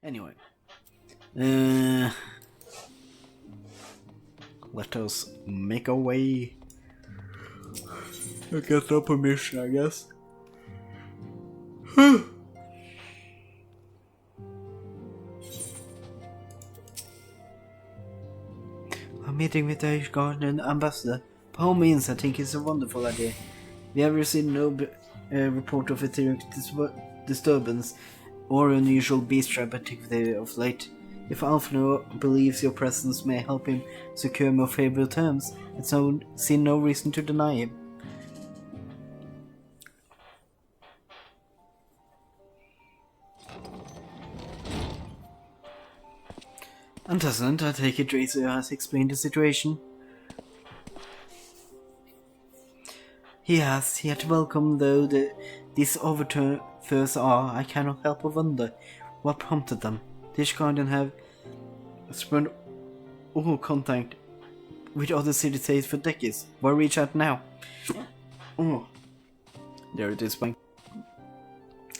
Anyway, let us make our way. I get no permission, I guess. A meeting with the Iceheart and ambassador. By all means, I think it's a wonderful idea. We have received no report of etheric disturbance or unusual beast trap activity of late. If Alfno believes your presence may help him secure more favorable terms, I see no reason to deny him. Antecedent, I take it Drazor has explained the situation. He has, yet welcome though these overtures are, I cannot help but wonder what prompted them. This garden have spurned all contact with other city-states for decades. Why reach out now? Oh, there it is.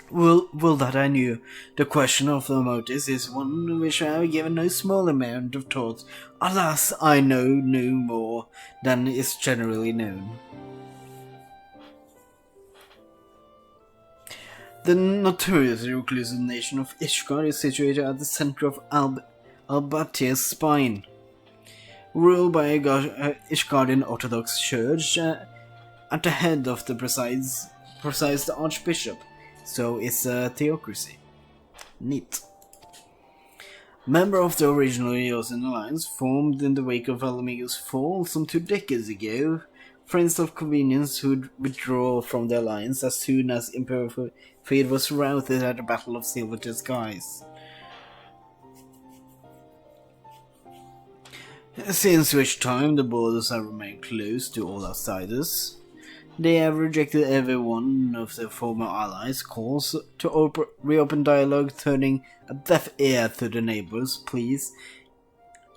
Well, that I knew. The question of the motives is one which I have given no small amount of thought. Alas, I know no more than is generally known. The notorious reclusive nation of Ishgard is situated at the center of Albatia's spine, ruled by a Ishgardian Orthodox Church. At the head of the presides the Archbishop, so it's a theocracy. Neat. Member of the original Yosin Alliance, formed in the wake of Alamigo's fall some 2 decades ago, friends of convenience would withdraw from the alliance as soon as Imperial Fate was routed at the Battle of Silver Skies. Since which time the borders have remained closed to all outsiders. They have rejected every one of their former allies' calls to reopen dialogue, turning a deaf ear to the neighbors' pleas,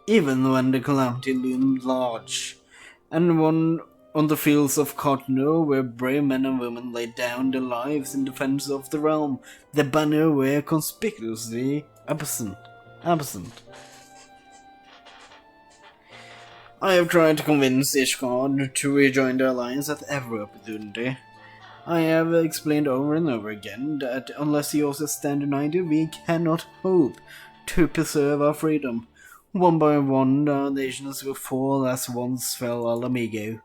even when the calamity loomed large, and one on the fields of Cottonor, where brave men and women laid down their lives in defense of the realm, the banner were conspicuously absent. I have tried to convince Ishgard to rejoin the alliance at every opportunity. I have explained over and over again that unless the Yosa stand united, we cannot hope to preserve our freedom. One by one, our nations will fall as once fell Alamigo.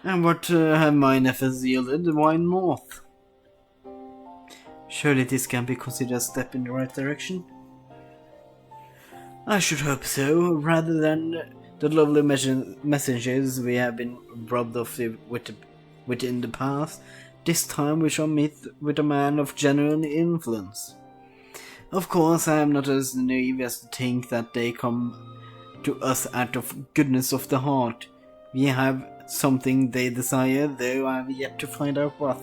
And what have mine efforts yielded? Why North? Surely this can be considered a step in the right direction? I should hope so, rather than the lovely messengers we have been robbed of within the past. This time we shall meet with a man of genuine influence. Of course, I am not as naive as to think that they come to us out of goodness of the heart. We have something they desire, though I have yet to find out what.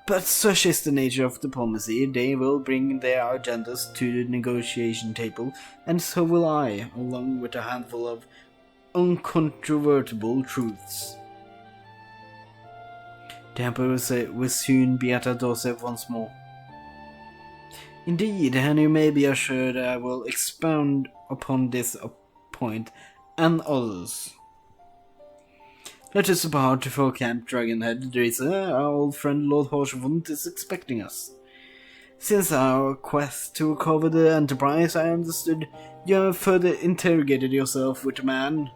But such is the nature of diplomacy, they will bring their agendas to the negotiation table, and so will I, along with a handful of uncontrovertible truths. The Emperor will soon be at our doorstep once more. Indeed, and you may be assured I will expound upon this point and others. Let us depart for Camp Dragonhead, Drazor. Our old friend Lord Horshwund is expecting us. Since our quest to recover the Enterprise, I understood you have further interrogated yourself with the man.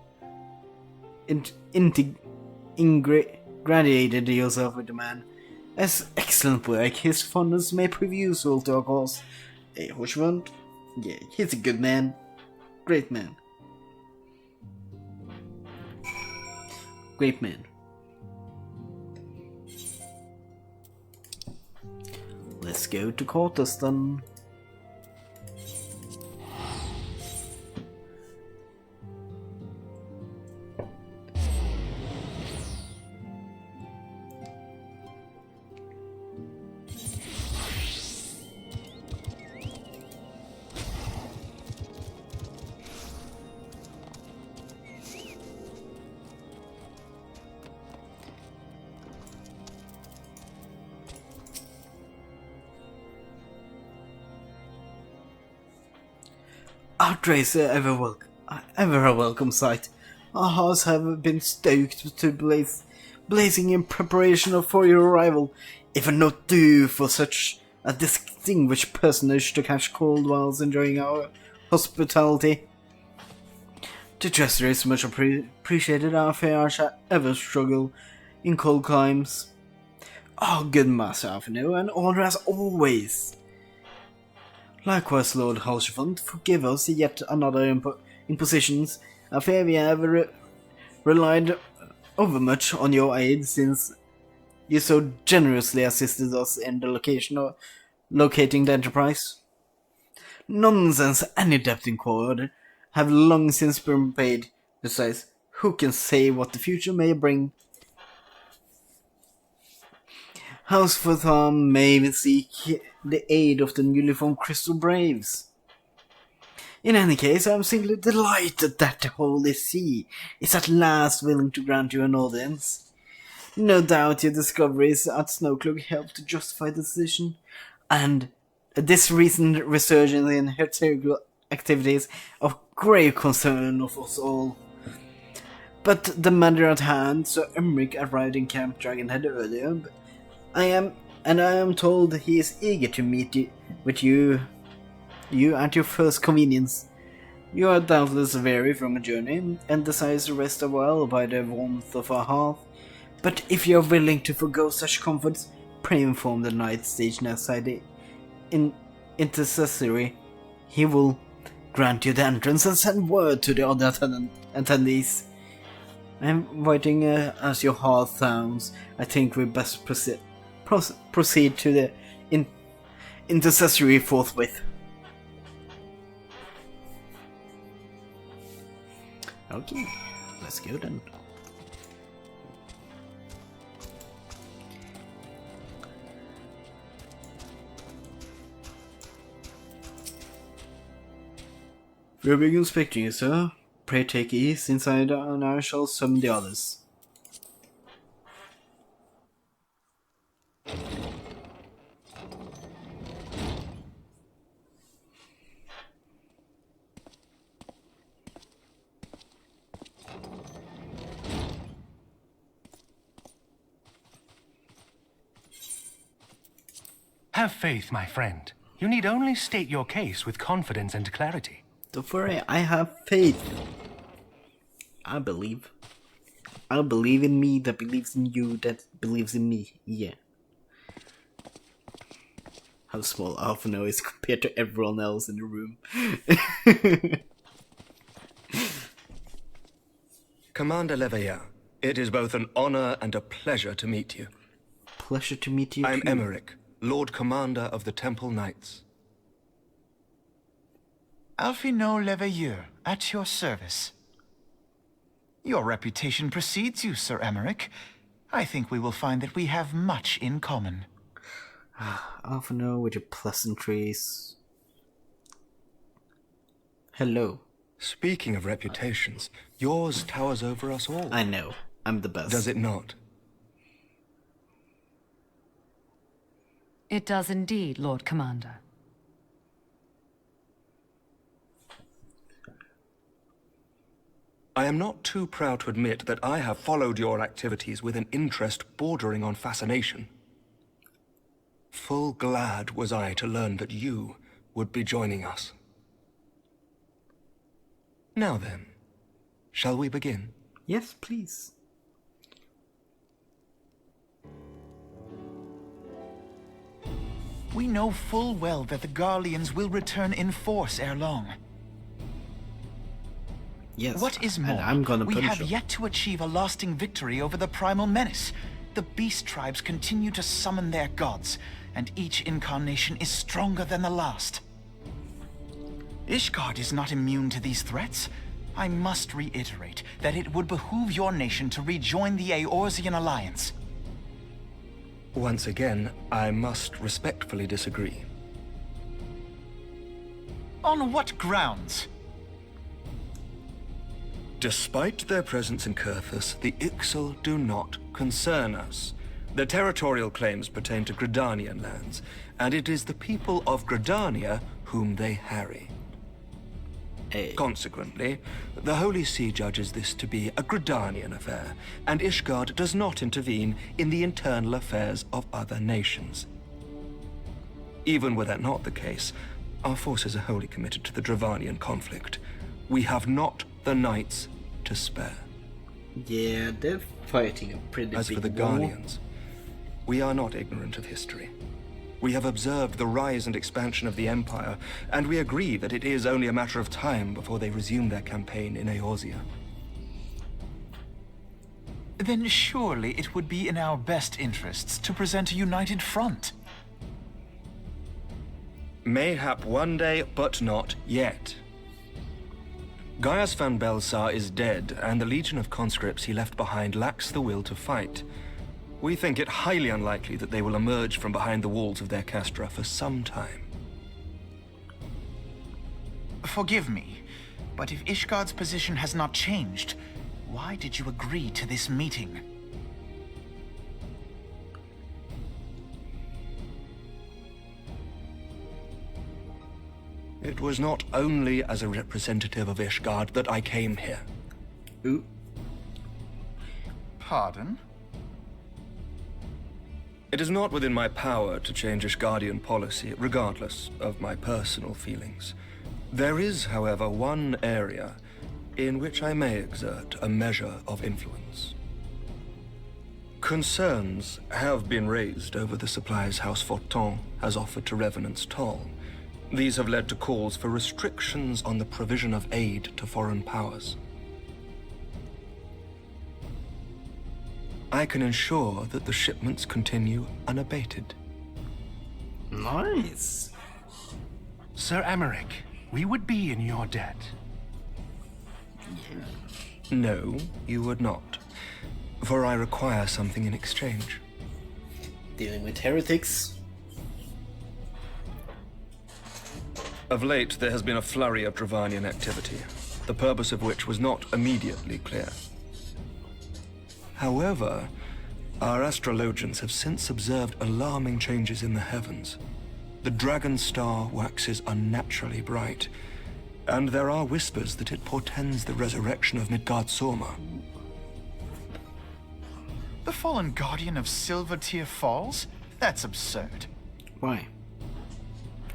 Gradiated yourself with the man. As excellent work, his fondness may prove useful to our cause. Hey, Horshwund? Yeah, he's a good man. Great man. Great man. Let's go to quarters then. Our Drazor ever a welcome sight. Our hearts have been stoked to blazing in preparation for your arrival. If it not due for such a distinguished personage to catch cold whilst enjoying our hospitality. The gesture is much appreciated. Our fair shall ever struggle in cold climes. Oh, good Master Alphino, and order as always. Likewise, Lord Halshfont, forgive us yet another impositions. I fear we have relied overmuch on your aid, since you so generously assisted us in the locating the enterprise. Nonsense, any debt incurred have long since been paid. Besides, who can say what the future may bring? House Fortham may seek the aid of the newly formed Crystal Braves. In any case, I am simply delighted that the Holy See is at last willing to grant you an audience. No doubt your discoveries at Snowcloak helped to justify the decision, and this recent resurgence in heretical activities of grave concern of us all. But the matter at hand, Sir Emmerich arrived in Camp Dragonhead earlier. I am told he is eager to meet with you at your first convenience. You are doubtless weary from a journey, and desires to rest a while by the warmth of our hearth. But if you are willing to forgo such comforts, pray inform the knight stationed outside the intercessory. He will grant you the entrance and send word to the other attendees. I am waiting as your heart sounds. I think we best proceed to the intercessory forthwith. Okay, let's go then. We are being inspecting you, sir. Pray take ease inside, and I shall summon the others. Have faith, my friend. You need only state your case with confidence and clarity. Don't worry, I have faith. I believe. I believe in me that believes in you that believes in me. Yeah. How small Alphino is compared to everyone else in the room. Commander Leveillard, it is both an honor and a pleasure to meet you. Pleasure to meet you I'm too. Emmerich, Lord Commander of the Temple Knights. Alphino Leveilleur, at your service. Your reputation precedes you, Sir Emmerich. I think we will find that we have much in common. Alphino with your pleasantries. Hello. Speaking of reputations, yours towers over us all. I know. I'm the best. Does it not? It does indeed, Lord Commander. I am not too proud to admit that I have followed your activities with an interest bordering on fascination. Full glad was I to learn that you would be joining us. Now then, shall we begin? Yes, please. We know full well that the Garleans will return in force ere long. Yes. What is more, and I'm gonna we punch have him. yet to achieve a lasting victory over the primal menace. The beast tribes continue to summon their gods, and each incarnation is stronger than the last. Ishgard is not immune to these threats. I must reiterate that it would behoove your nation to rejoin the Eorzean Alliance. Once again, I must respectfully disagree. On what grounds? Despite their presence in Kurthus, the Ixal do not concern us. Their territorial claims pertain to Gridanian lands, and it is the people of Gridania whom they harry. Hey. Consequently, the Holy See judges this to be a Gridanian affair, and Ishgard does not intervene in the internal affairs of other nations. Even were that not the case, our forces are wholly committed to the Dravanian conflict. We have not the knights to spare. Yeah, they're fighting a pretty As big for the war. Guardians, we are not ignorant of history. We have observed the rise and expansion of the Empire, and we agree that it is only a matter of time before they resume their campaign in Eorzea. Then surely it would be in our best interests to present a united front. Mayhap one day, but not yet. Gaius van Belsar is dead, and the legion of conscripts he left behind lacks the will to fight. We think it highly unlikely that they will emerge from behind the walls of their castra for some time. Forgive me, but if Ishgard's position has not changed, why did you agree to this meeting? It was not only as a representative of Ishgard that I came here. Ooh. Pardon? It is not within my power to change Ishgardian policy, regardless of my personal feelings. There is, however, one area in which I may exert a measure of influence. Concerns have been raised over the supplies House Fortin has offered to Revenant's Toll. These have led to calls for restrictions on the provision of aid to foreign powers. I can ensure that the shipments continue unabated. Nice. Sir Emmerich, we would be in your debt. No, you would not. For I require something in exchange. Dealing with heretics. Of late, there has been a flurry of Dravanian activity, the purpose of which was not immediately clear. However, our astrologians have since observed alarming changes in the heavens. The dragon star waxes unnaturally bright, and there are whispers that it portends the resurrection of Midgard-Sorma. The fallen guardian of Silvertear Falls? That's absurd. Why?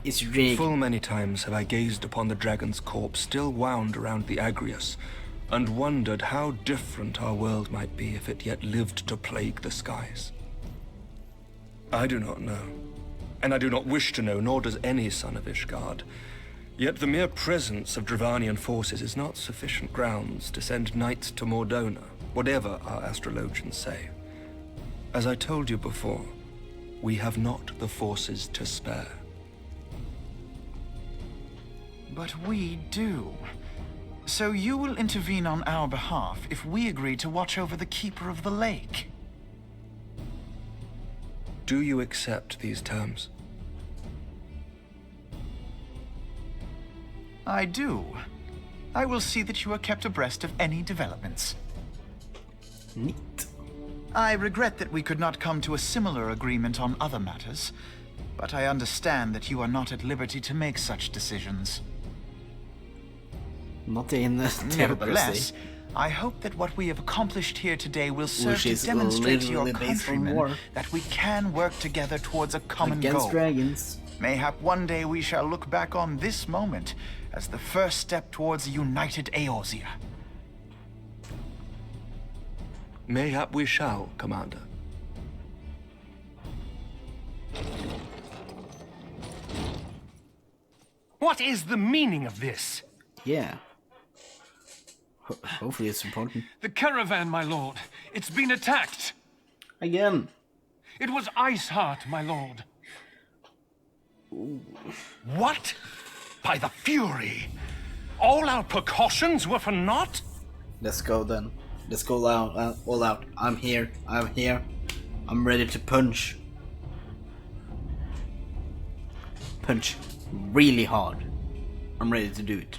It's rigged. Full many times have I gazed upon the dragon's corpse still wound around the Agrius, and wondered how different our world might be if it yet lived to plague the skies. I do not know, and I do not wish to know, nor does any son of Ishgard. Yet the mere presence of Dravanian forces is not sufficient grounds to send knights to Mordona, whatever our astrologians say. As I told you before, we have not the forces to spare. But we do. So you will intervene on our behalf if we agree to watch over the Keeper of the Lake. Do you accept these terms? I do. I will see that you are kept abreast of any developments. Neat. I regret that we could not come to a similar agreement on other matters, but I understand that you are not at liberty to make such decisions. Not in the Nevertheless, I hope that what we have accomplished here today will serve Which to is demonstrate to your literally based on countrymen war. that we can work together towards a common against goal. dragons. Mayhap one day we shall look back on this moment as the first step towards a united Eorzea. Mayhap we shall, Commander. What is the meaning of this? Yeah. Hopefully it's important. The caravan, my lord. It's been attacked. Again. It was Iceheart, my lord. What? By the Fury! All our precautions were for naught? Let's go then. Let's go out, all out. I'm here. I'm here. I'm ready to punch. Punch really hard. I'm ready to do it.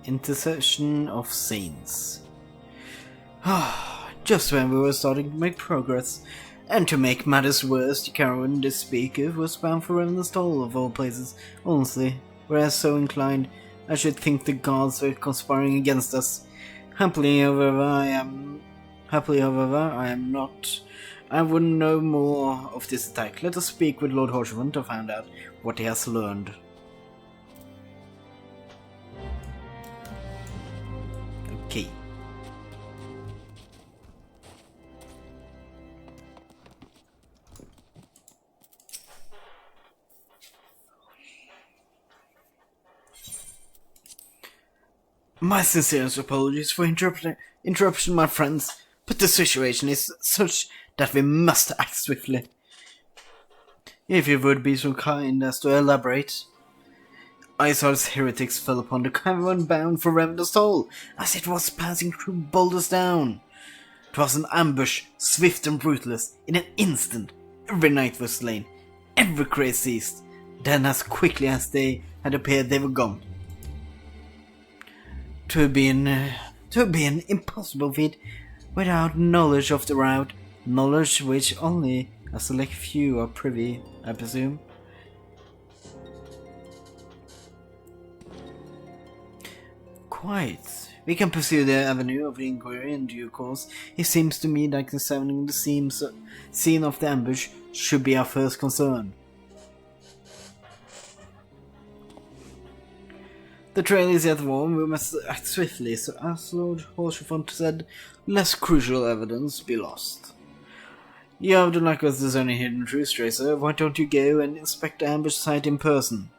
Intercession of Saints. Just when we were starting to make progress, and to make matters worse, the caravan they speak of was bound for Renestall of all places. Honestly, whereas so inclined, I should think the gods were conspiring against us. Happily, however, I am not. I would know more of this attack. Let us speak with Lord Horshman to find out what he has learned. Okay. My sincerest apologies for interruption, my friends, but the situation is such that we must act swiftly. If you would be so kind as to elaborate. Iceheart's heretics fell upon the caravan bound for Renestall as it was passing through Boulders Down. 'Twas an ambush, swift and ruthless. In an instant, every knight was slain, every craze ceased. Then, as quickly as they had appeared, they were gone. To be an impossible feat without knowledge of the route, knowledge which only a select few are privy, I presume. Quite. We can pursue the avenue of inquiry in due course. It seems to me that examining the scene of the ambush should be our first concern. The trail is yet warm, we must act swiftly, so as Lord Horshfont said, lest crucial evidence be lost. You have the luck of discerning hidden truths, Drazor. Why don't you go and inspect the ambush site in person?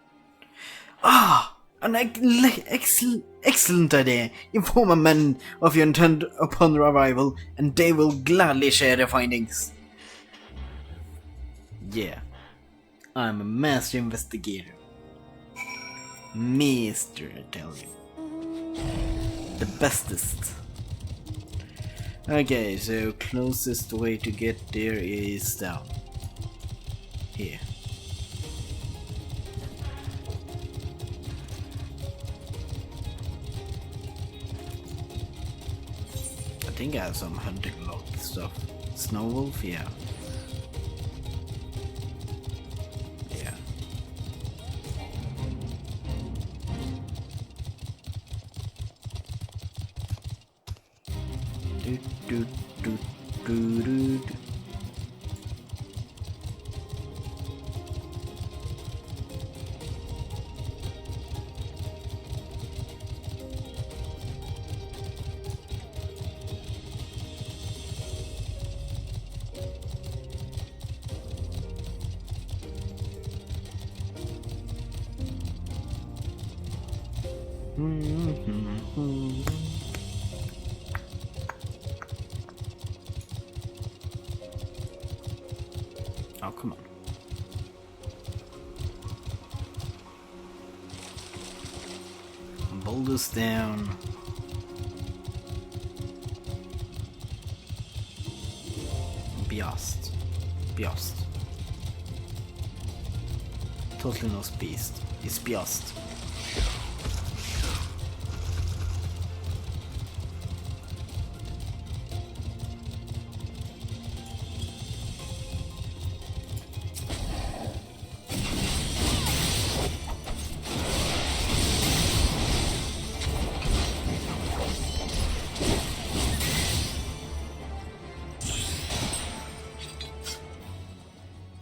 An excellent idea. Inform our men of your intent upon arrival, and they will gladly share their findings. Yeah, I'm a master investigator. Mister, I tell you. The bestest. Okay, so closest way to get there is down. Here. I think I have some hunting log stuff. Snow wolf, yeah. Yeah. Do do do do do. Oh, come on. Boulders down. Bjast. Bjast. Totally no beast. It's Bjast.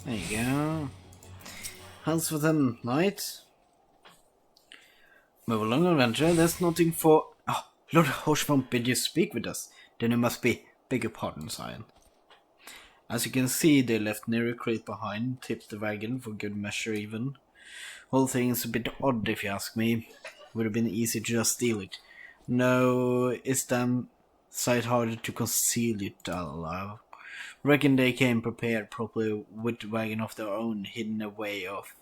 There you go. Hands for them, knight. Move along, adventure. There's nothing for. Oh, Lord Horshfont bid you speak with us. Then it must be. Beg your pardon, Scion. As you can see, they left near a crate behind, tipped the wagon for good measure even. Whole thing's a bit odd if you ask me. Would have been easy to just steal it. No, it's damn sight harder to conceal it, I'll allow. Reckon they came prepared properly with the wagon of their own hidden away off.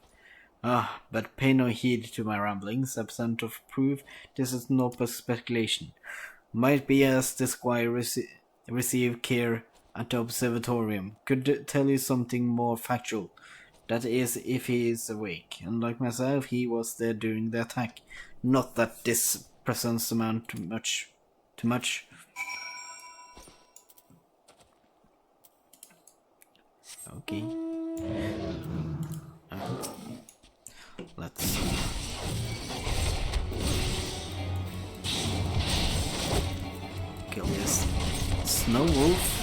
But pay no heed to my ramblings. Absent of proof, this is no speculation. Might be as the squire received care at the observatorium. Could tell you something more factual. That is, if he is awake. Unlike myself, he was there during the attack. Not that this presents amount too much. Too much. Okay. Let's kill this snow wolf.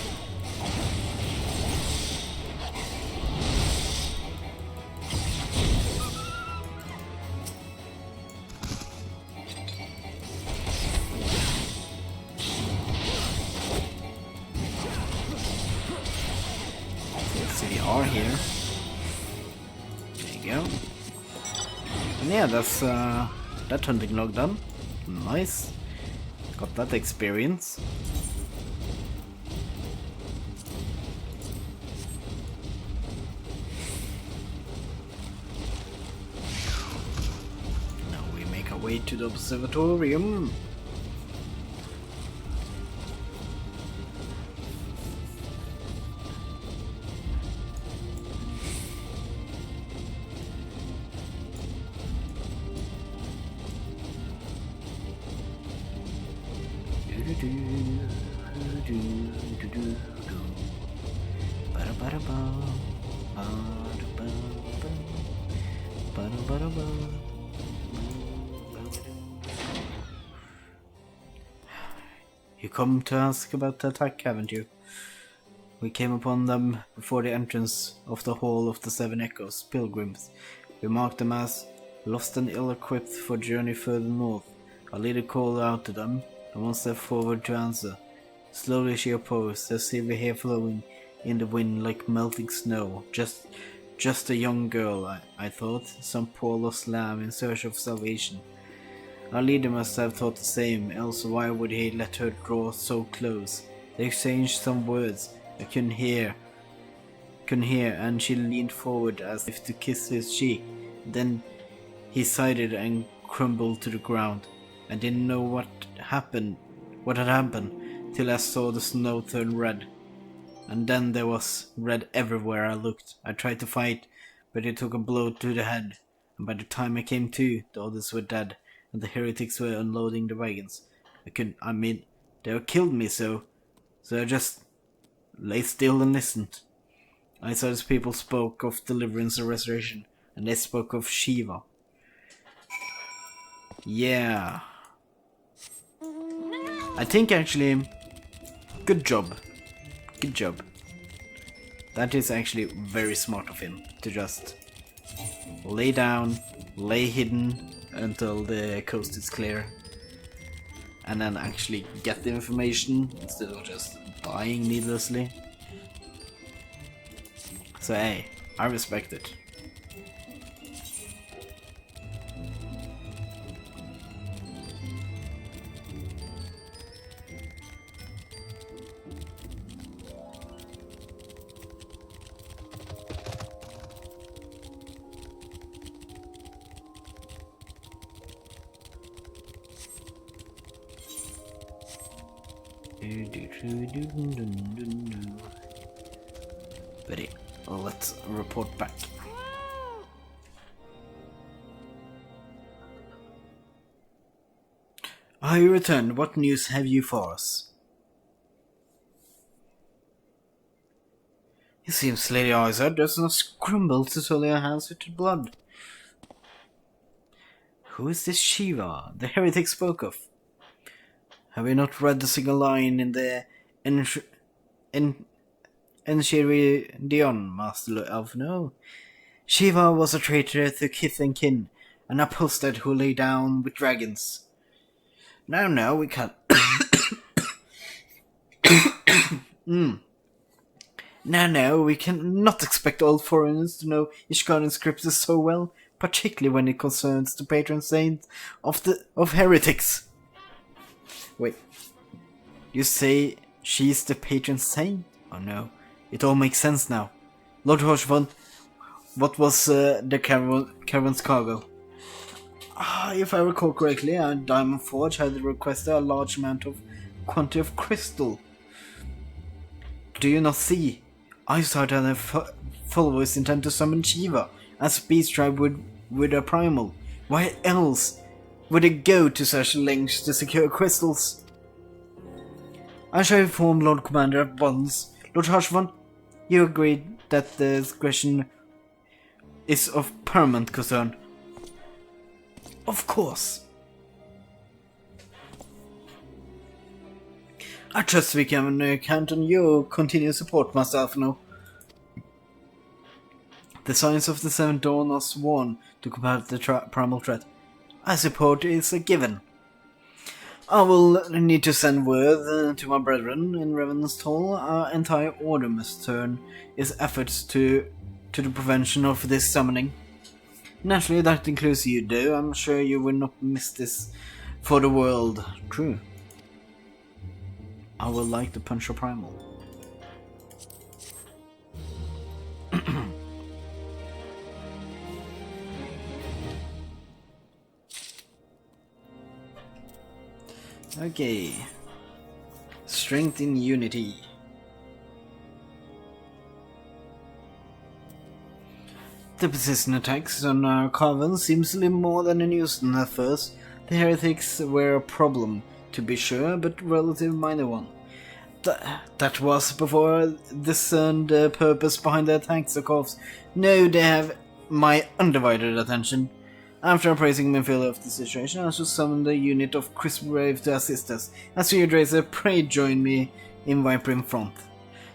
Are here. There you go. And yeah, that's that hunting log done. Nice. Got that experience. Now we make our way to the observatorium. You come to ask about the attack, haven't you? We came upon them before the entrance of the Hall of the Seven Echoes, pilgrims. We marked them as lost and ill-equipped for journey further north. Our leader called out to them, and one stepped forward to answer. Slowly she opposed, her silver hair flowing in the wind like melting snow. Just a young girl, I thought, some poor lost lamb in search of salvation. Our leader must have thought the same, else why would he let her draw so close? They exchanged some words I couldn't hear, and she leaned forward as if to kiss his cheek. Then he sighed and crumbled to the ground. I didn't know what had happened, till I saw the snow turn red. And then there was red everywhere I looked. I tried to fight, but he took a blow to the head, and by the time I came to, the others were dead, and the heretics were unloading the wagons. They were killed me so I just lay still and listened. Iceheart's people spoke of deliverance and restoration, and they spoke of Shiva. Yeah. I think actually, good job. Good job. That is actually very smart of him to just lay down, lay hidden until the coast is clear, and then actually get the information instead of just dying needlessly. So hey, I respect it. Ready, let's report back. You returned. What news have you for us? It seems Lady Iceheart does not scramble to sully her hands with blood. Who is this Shiva the heretic spoke of? Have we not read a single line in the Enchiridion, Master Elf? No. Shiva was a traitor to kith and kin, an apostate who lay down with dragons. Now we can't. Now we cannot expect all foreigners to know Ishgard's scriptures so well, particularly when it concerns the patron saint of heretics. Wait, you say she's the patron saint? Oh no, it all makes sense now. Lord Hoshvan, what was the caravan's cargo? If I recall correctly, Diamond Forge had requested a large quantity of crystal. Do you not see? Iceheart and her followers intend to summon Shiva as a beast tribe with a primal. Why else would they go to such lengths to secure crystals? I shall inform Lord Commander at once. Lord Harshvan, you agreed that the question is of paramount concern. Of course. I trust we can count on your continued support, Master Alphino. The Science of the Seventh Dawn are sworn to combat the primal threat. I support is a given. I will need to send word to my brethren in Revenant's Hall. Our entire order must turn its efforts to the prevention of this summoning. Naturally, that includes you, though. I'm sure you will not miss this for the world. True. I will like to punch a primal. Okay. Strength in unity. The persistent attacks on our Carven seems a little more than a nuisance at first. The heretics were a problem, to be sure, but relatively minor one. That was before I discerned the purpose behind the attacks, of course. No, they have my undivided attention. After appraising my feel of the situation, I shall summon the unit of Crystal Brave to assist us. As for you, Drazor, pray join me in Viper in front.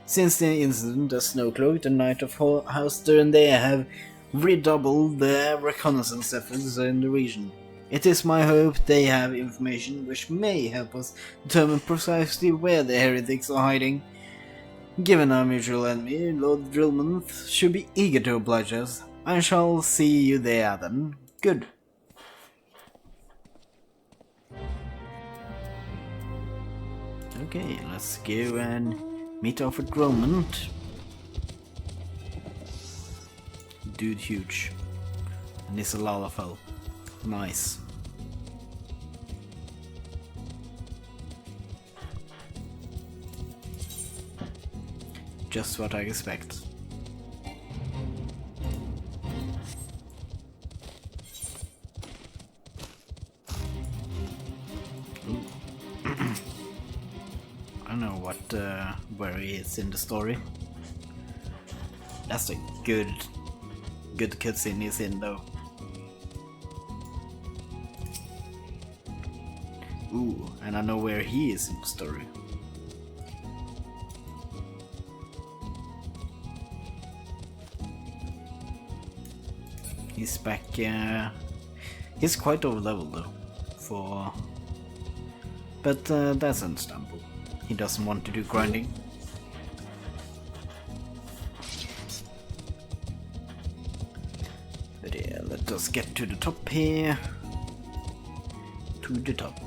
Since the incident, the Snowcloak, the Knight of Houster, and they have redoubled their reconnaissance efforts in the region. It is my hope they have information which may help us determine precisely where the heretics are hiding. Given our mutual enemy, Lord Drillmonth should be eager to oblige us. I shall see you there then. Good. Okay, let's go and meet off with Drillmonth. Dude huge. And it's a Lalafell. Nice. Just what I expect. I don't know what where he is in the story. That's a good cutscene he's in though. Ooh, and I know where he is in the story. He's back, he's quite over level though, but that's understandable. He doesn't want to do grinding. But yeah, let us get to the top here. To the top.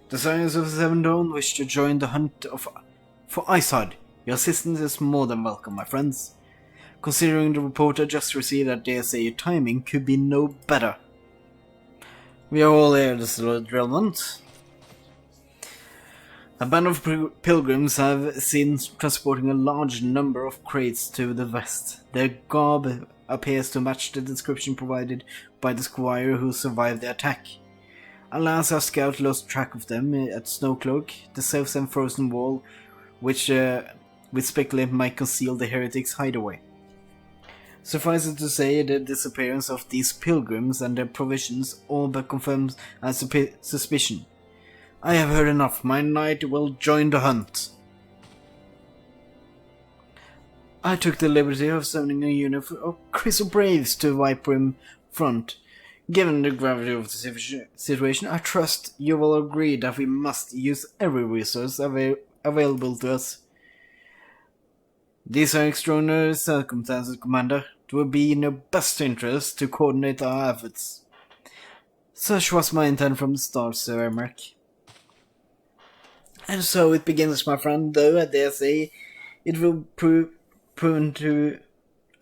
The Science of the Seven Dawn wish to join the hunt for Iceheart. Your assistance is more than welcome, my friends. Considering the report I just received, I dare say your timing could be no better. We are all heirs, Lord Drillmonth. A band of pilgrims have seen transporting a large number of crates to the west. Their garb appears to match the description provided by the squire who survived the attack. Alas, our scout lost track of them at Snowcloak, the south and frozen wall, which we speculate might conceal the heretics' hideaway. Suffice it to say, the disappearance of these pilgrims and their provisions all but confirms our suspicion. I have heard enough. My knight will join the hunt. I took the liberty of summoning a unit of Crystal Braves to Viper in front. Given the gravity of the situation, I trust you will agree that we must use every resource available to us. These are extraordinary circumstances, Commander. It will be in your best interest to coordinate our efforts. Such was my intent from the start, Sir Emmerich. And so it begins, my friend, though I dare say it will prove to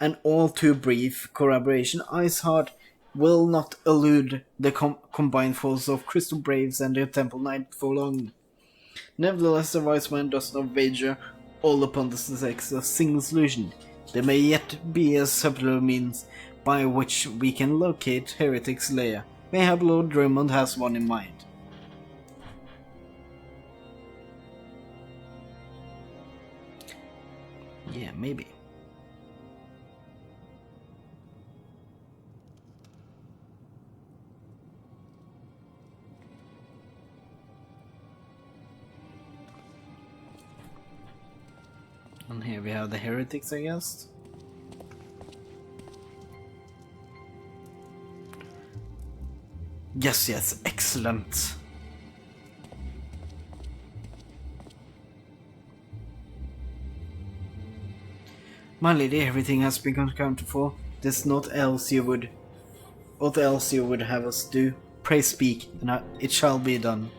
an all too brief corroboration. Iceheart will not elude the combined force of Crystal Braves and the Temple Knight for long. Nevertheless, the wise man does not wager all upon the sex of single solution. There may yet be a subtler means by which we can locate Heretic's lair. Mayhap Lord Drummond has one in mind. Yeah, maybe. And here we have the heretics, I guess. Yes, excellent. My lady, everything has been accounted for. There's naught else you would have us do. Pray speak, and it shall be done.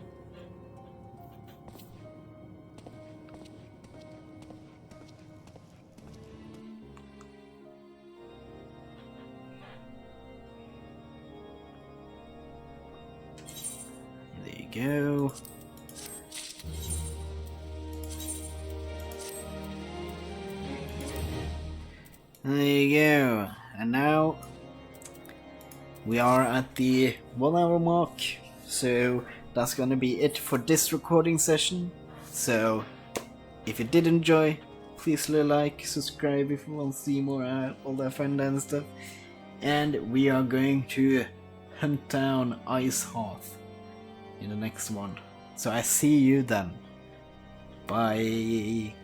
There you go. There you go. And now we are at the 1 hour mark. So that's gonna be it for this recording session. So if you did enjoy, please leave a like, subscribe if you want to see more, all that fun and stuff. And we are going to hunt down Iceheart in the next one. So I see you then. Bye.